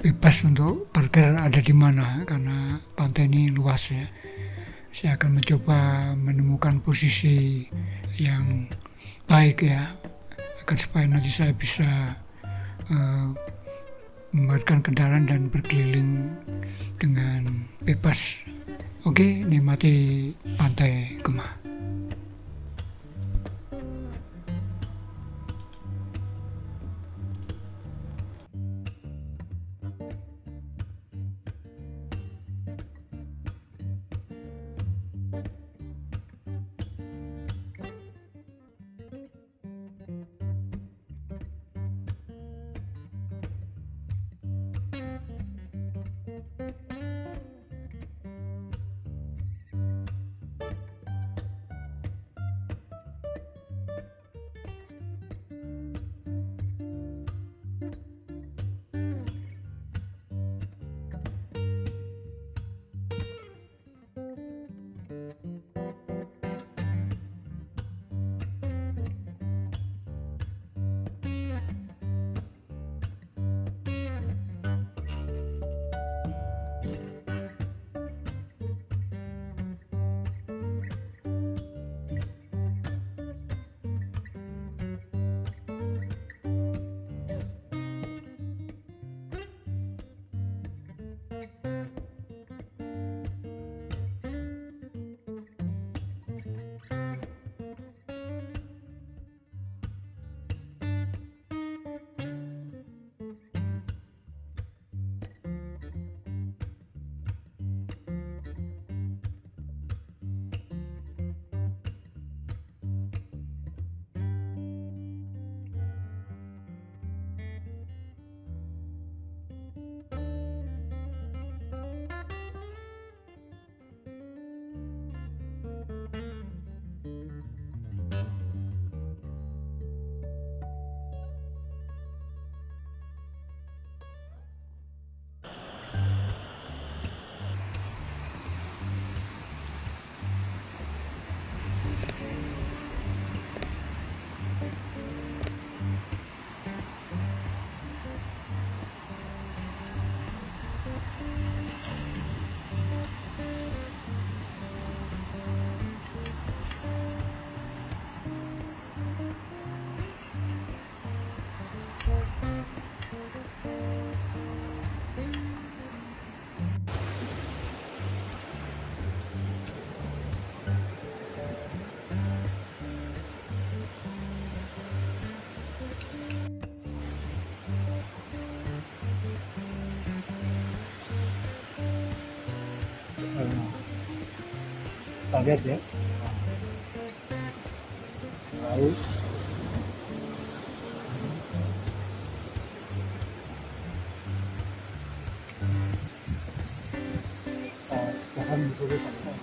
bebas untuk parkir ada di mana karena pantai ini luas ya. Saya akan mencoba menemukan posisi yang baik ya, agar supaya nanti saya bisa membiarkan kendaraan dan berkeliling dengan bebas. Oke, nikmati Pantai Gemah. kita lihat ya, laut. Jangan dulu pantai.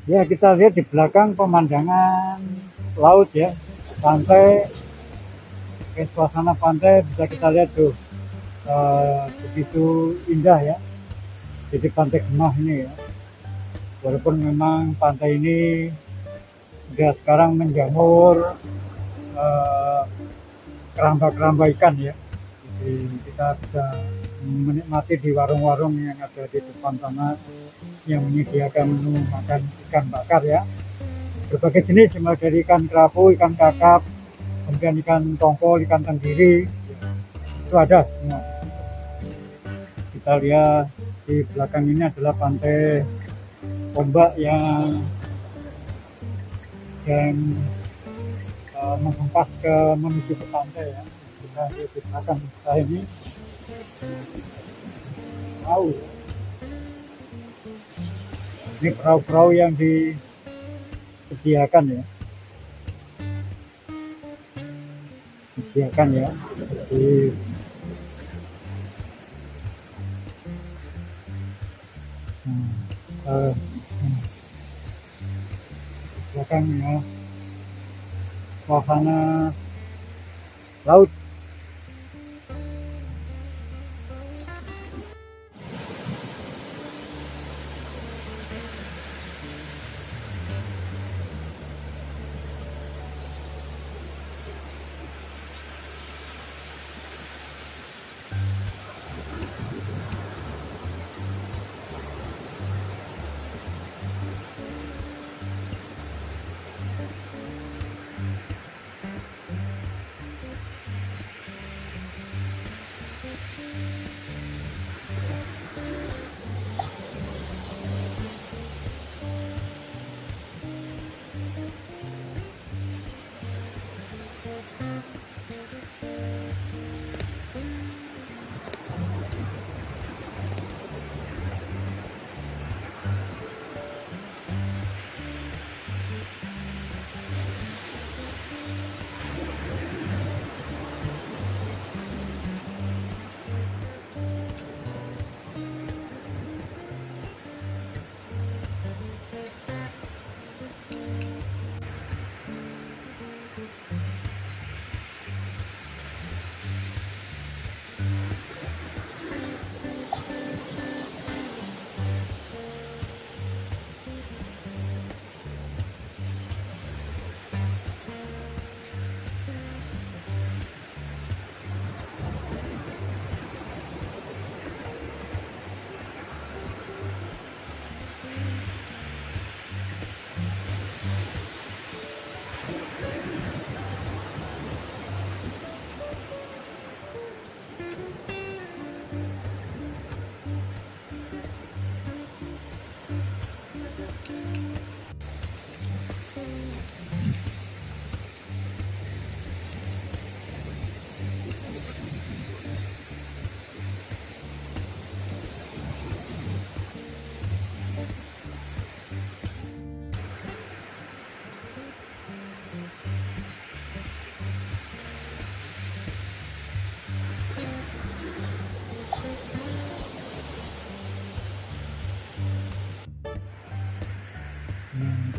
Ya, kita lihat di belakang pemandangan laut ya, pantai. Suasana pantai bisa kita lihat tuh, begitu indah ya. Jadi pantai Gemah ini ya, walaupun memang pantai ini sudah sekarang menjamur keramba-keramba ikan ya. Jadi kita bisa menikmati di warung-warung yang ada di depan sana yang menyediakan menu makan ikan bakar ya, berbagai jenis, mulai dari ikan kerapu, ikan kakap, kemudian ikan tongkol, ikan tenggiri, itu ada semua. Kita lihat di belakang ini adalah pantai ombak yang menghempas ke menuju ke pantai ya. Kita lihat di belakang kita ini laut. Ini perahu-perahu yang disediakan ya, Jadi, belakang ya, suasana laut.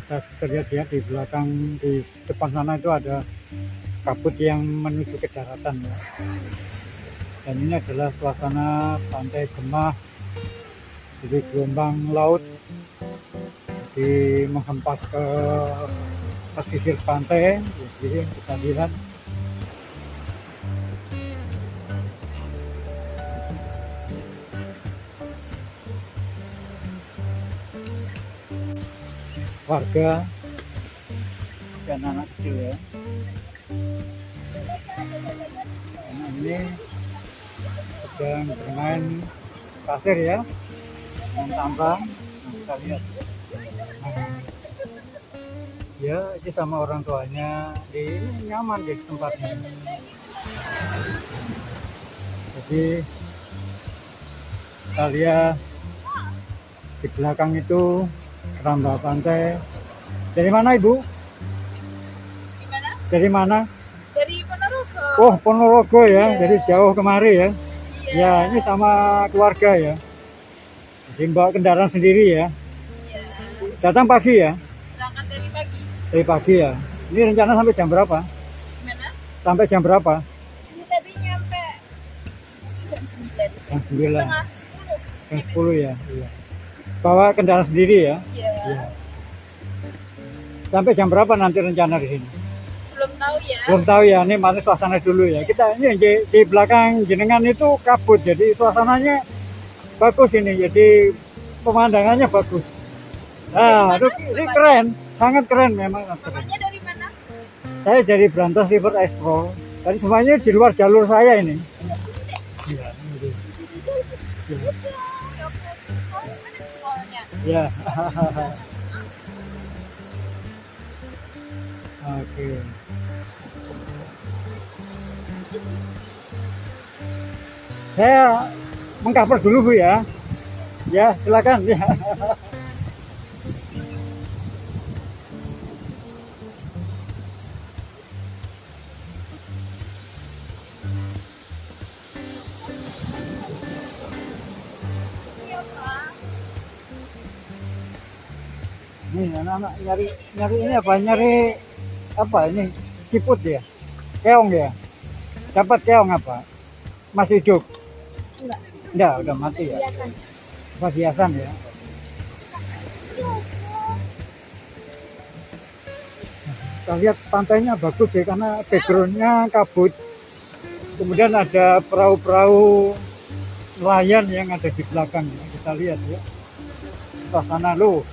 Kita lihat ya, di belakang, di depan sana itu ada kabut yang menuju ke daratan ya. Dan ini adalah suasana pantai Gemah Jadi gelombang laut jadi menghempas ke pesisir pantai. Jadi kita lihat warga dan anak kecil ya. Nah, ini sedang bermain pasir ya, dengan tambang. Nah, kita lihat. Nah, ya ini sama orang tuanya ini nyaman di tempatnya. Jadi kita lihat di belakang itu keramba pantai. Dari mana Ibu? Gimana? Dari mana? Dari Ponorogo. Oh, Ponorogo ya, Iya. jadi jauh kemari ya. Iya. Ya, ini sama keluarga ya. Jadi bawa kendaraan sendiri ya. Iya. Datang pagi ya, Berangkat dari pagi. dari pagi ya. Ini rencana sampai jam berapa? Gimana? Sampai jam berapa? Ini tadi nyampe jam 9. Jam 9. Setengah 10. Jam 10 ya. Iya. Bawa kendaraan sendiri ya. Iya. Iya. Sampai jam berapa nanti rencana di sini? Belum tahu ya. Belum tahu ya, ini mana suasana dulu ya. Kita ini di belakang jenengan itu kabut, jadi suasananya bagus ini, jadi pemandangannya bagus. Nah, ini keren, sangat keren memang. Keren. Mamanya dari mana? Saya dari Brantas River Expo. Tadi semuanya di luar jalur saya ini. Iya, ini. Iya. Ya. Oke. Saya mengcover dulu Bu ya. Ya, silakan ya. Nih anak-anak nyari ini apa? Nyari apa ini? Siput ya? Keong ya? Dapat keong apa? Masih hidup? Enggak. Enggak, udah mati ya? Biasanya. Pas hiasan ya? Kita lihat pantainya bagus ya, karena backgroundnya kabut. Kemudian ada perahu-perahu nelayan yang ada di belakang. Kita lihat ya. Suasana loh.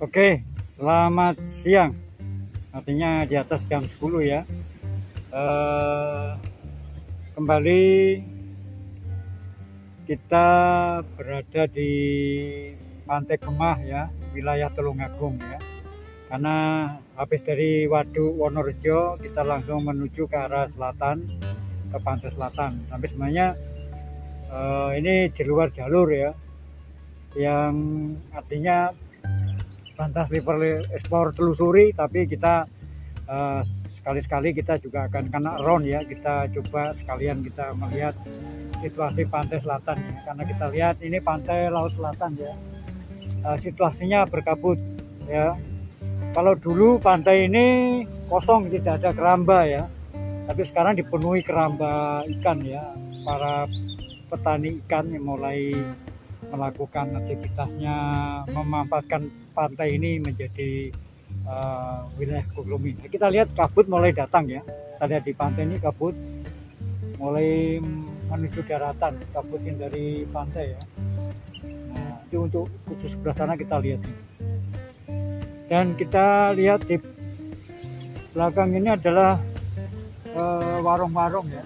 Oke, selamat siang. Artinya di atas jam 10 ya. Kembali kita berada di Pantai Kemah ya, wilayah Tulungagung ya. Karena habis dari Waduk Wonorejo kita langsung menuju ke arah selatan, ke pantai selatan. Tapi sebenarnya ini di luar jalur ya, yang artinya pantas River Explore telusuri, tapi kita sekali-sekali kita juga akan kena round ya, kita coba sekalian kita melihat situasi pantai selatan ya, karena kita lihat ini pantai laut selatan ya, situasinya berkabut ya. Kalau dulu pantai ini kosong, tidak ada keramba ya, tapi sekarang dipenuhi keramba ikan ya. Para petani ikan yang mulai melakukan aktivitasnya, memanfaatkan pantai ini menjadi wilayah ekonomi. Kita lihat kabut mulai datang ya. Kita lihat di pantai ini kabut mulai menuju daratan, kabutin dari pantai ya. Nah, itu untuk khusus sebelah sana kita lihat. Dan kita lihat di belakang ini adalah warung-warung ya.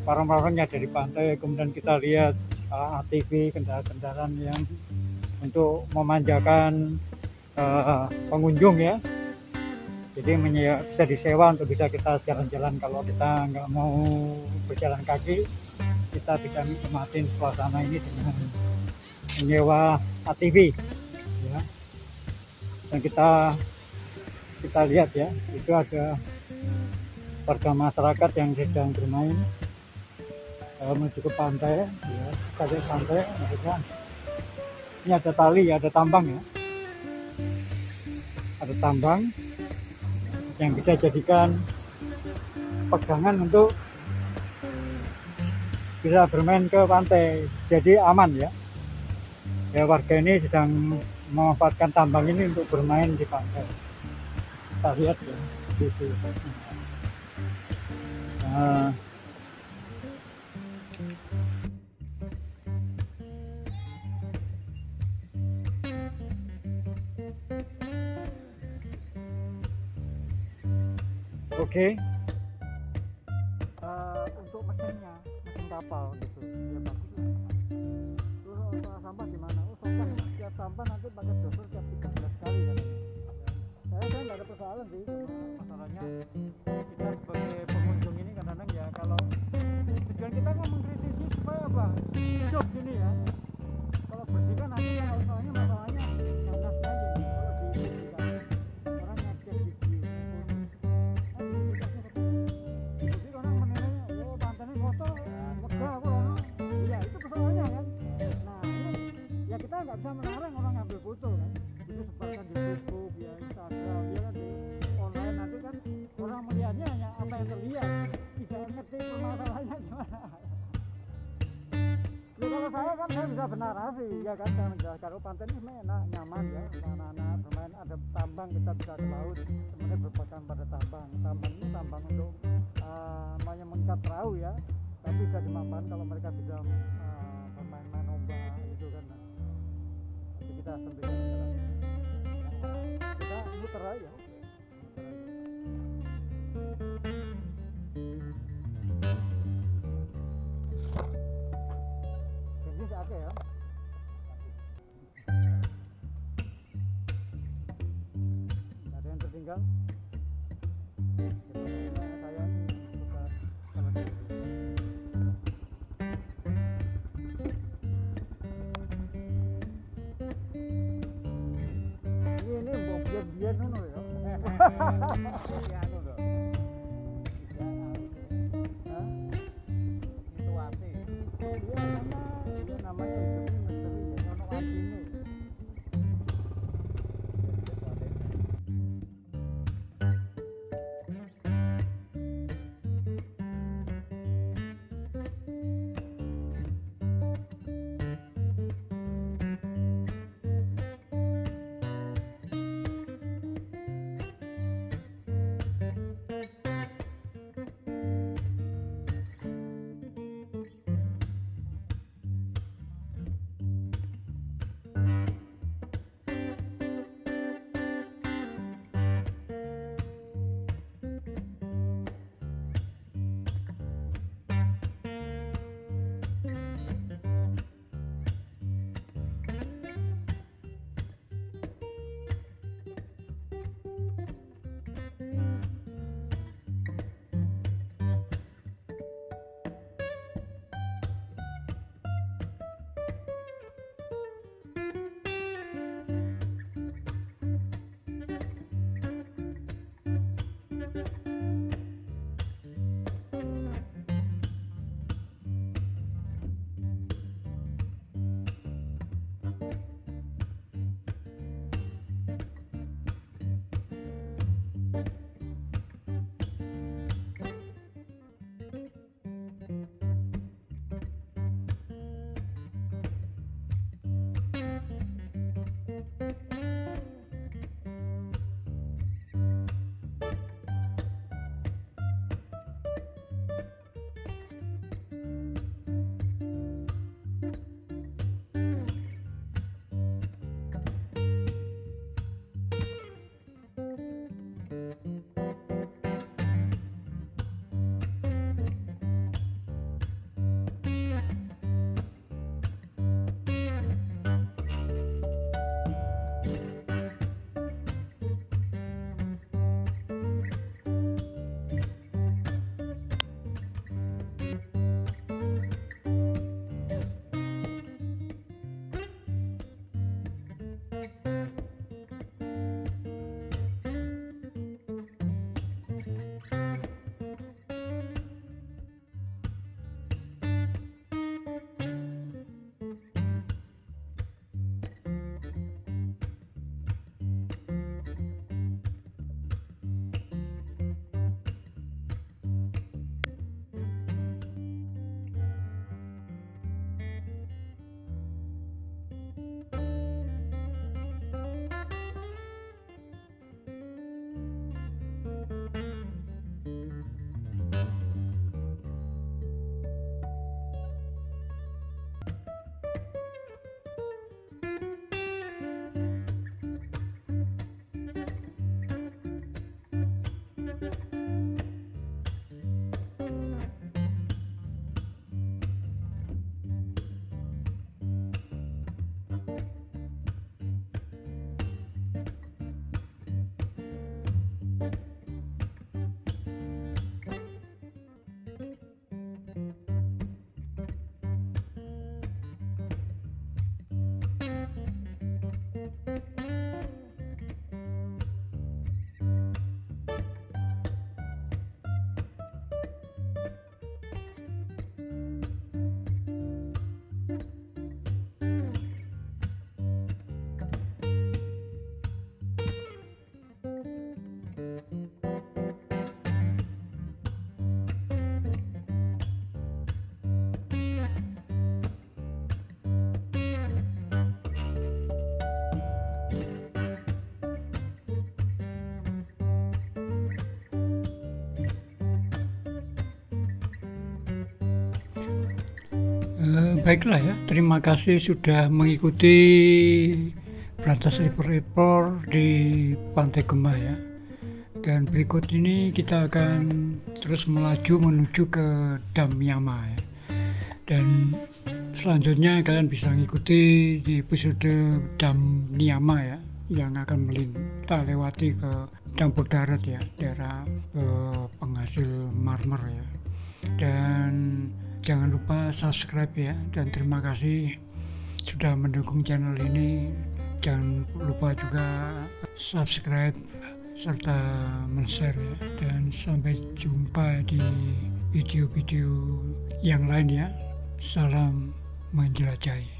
Warung-warungnya dari pantai. Kemudian kita lihat ATV, kendaraan-kendaraan yang untuk memanjakan pengunjung ya. Jadi bisa disewa untuk bisa kita jalan-jalan. Kalau kita nggak mau berjalan kaki, kita bisa nikmatin suasana ini dengan menyewa ATV ya. Dan kita lihat ya, itu ada warga masyarakat yang sedang bermain menuju ke pantai ya, ke pantai. Maksudnya ini ada tali, ada tambang ya, ada tambang yang bisa jadikan pegangan untuk bisa bermain ke pantai, jadi aman ya. Ya, warga ini sedang memanfaatkan tambang ini untuk bermain di pantai. Kita lihat ya, gitu. Nah, oke. Untuk mesinnya, mesin kapal gitu, ya bagus lah. Terus sampah di mana? Setiap sampah nanti pakai doser tiap 13 kali kan. Saya nggak ada persoalan sih. Masalahnya kita sebagai pengunjung ini kadang-kadang ya, kalau tujuan kita kan mengkritisi supaya apa? Hidup gini ya. Kalau bersih kan nanti masalahnya nanas aja. Kalau dibersihkan orang ngecek video. Jadi orang menilainya, oh pantainya kotor, lega aku loh. Iya, itu persoalannya kan. Nah ini ya, kita nggak bisa melarang orang ngambil foto kan. Itu sebarkan di Facebook ya, Instagram ya kan, di online. Nanti kan orang melihatnya hanya apa yang terlihat, tidak ngerti permasalahannya gimana. Ya kalau saya bisa bernarasi ya kan, saya menjelaskan oh pantai ini enak, nyaman ya, anak-anak bermain, ada tambang, kita bisa ke laut, sebenarnya berpegang pada tambang. Tambang ini tambang untuk mengikat perahu ya, tapi bisa dimanfaatkan kalau mereka bisa bermain-main ombak gitu kan. Jadi kita sampaikan kita muter aja. Jadi oke ya. Ada yang tertinggal. Saya ini buka ini mau biar nono ya. Ya anu lho. Situasi. Dia namanya hidup ini misteri ya, ono artine. Baiklah ya, terima kasih sudah mengikuti Berantas Report di Pantai Gemah ya. Dan berikut ini kita akan terus melaju menuju ke Dam Myanmar ya. Dan selanjutnya kalian bisa mengikuti di episode Dam Myanmar ya, yang akan kita lewati ke campur darat ya, daerah penghasil marmer ya. Dan jangan lupa subscribe ya, dan terima kasih sudah mendukung channel ini. Jangan lupa juga subscribe serta men-share ya. Dan sampai jumpa di video-video yang lain ya. Salam menjelajahi.